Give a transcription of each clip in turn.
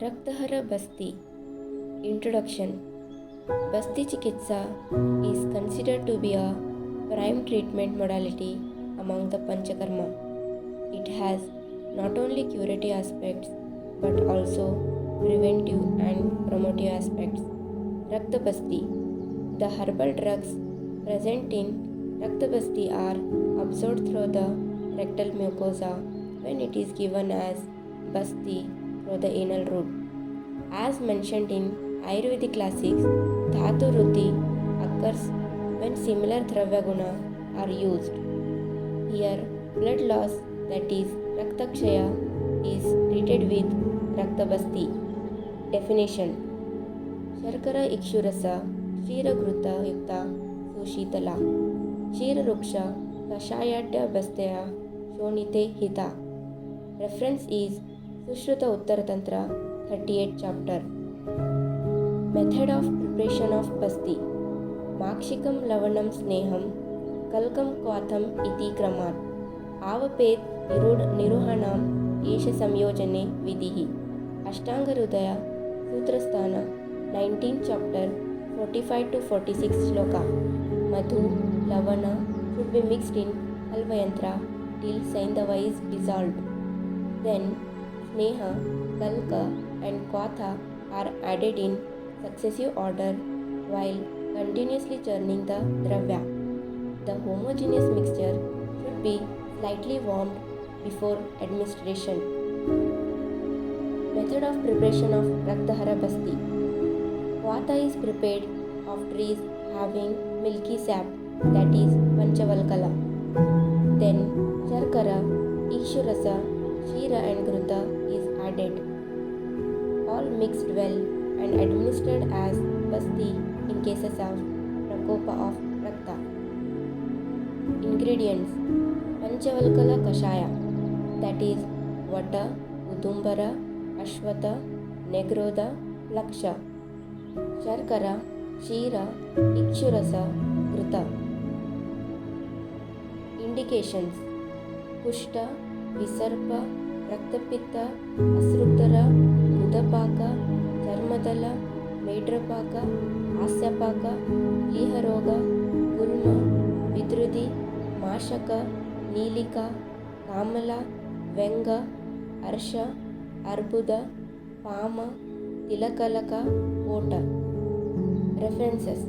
रक्तहर Basti. Introduction. Basti Chikitsa is considered to be a prime treatment modality among the Panchakarma. It has not only curative aspects but also preventive and promotive aspects. Rakta Basti. The herbal drugs present in Rakta Basti are absorbed through the rectal mucosa when it is given as Basti through the anal route. As mentioned in Ayurvedic classics, Dhatu Ruddhi occurs when similar Dravya Guna are used. Here, blood loss, that is Raktakshaya, is treated with Rakta Basti. Definition. Sharkara Ikshurasa Shiragruta Yukta Sushitala Shiraruksha Kashayadya Bastaya Shonite Hita. Reference is Sushruta Uttaratantra 38th chapter. Method of preparation of Basti. Makshikam Lavanam Sneham Kalkam Kwatham iti Kramat Avapet Niruhanam Esha Samyojane Vidihi. Ashtanga Hridaya Sutrasthana 19th chapter 45 to 46 shloka. Madhu, Lavana should be mixed in Halvayantra till Saindava is dissolved. Then Sneha, Kalka and Kwatha are added in successive order while continuously churning the Dravya. The homogeneous mixture should be slightly warmed before administration. Method of preparation of Raktahara Basti. Kwatha is prepared of trees having milky sap, that is Panchavalkala. Then Sharkara, Ikshurasa, Shira and Gruta is added. All mixed well and administered as Basti in cases of Prakopa of Rakta. Ingredients. Panchavalkala Kashaya, that is Vata, Udumbara, Ashwata, Negroda, Laksha. Sharkara, Shira, Ikshurasa, Gruta. Indications. Kushta, Visarpa, Raktapitta, Asrutara, Udapaka, Charmadala, Medrapaka, Asyapaka, Liharoga, Gulma, Vidrudi, Mashaka, Nilika, Kamala, Venga, Arsha, Arbuda, Pama, Tilakalaka, Ota. References.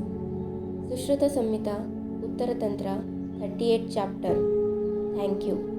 Sushruta Samhita, Uttaratantra, 38th chapter. Thank you.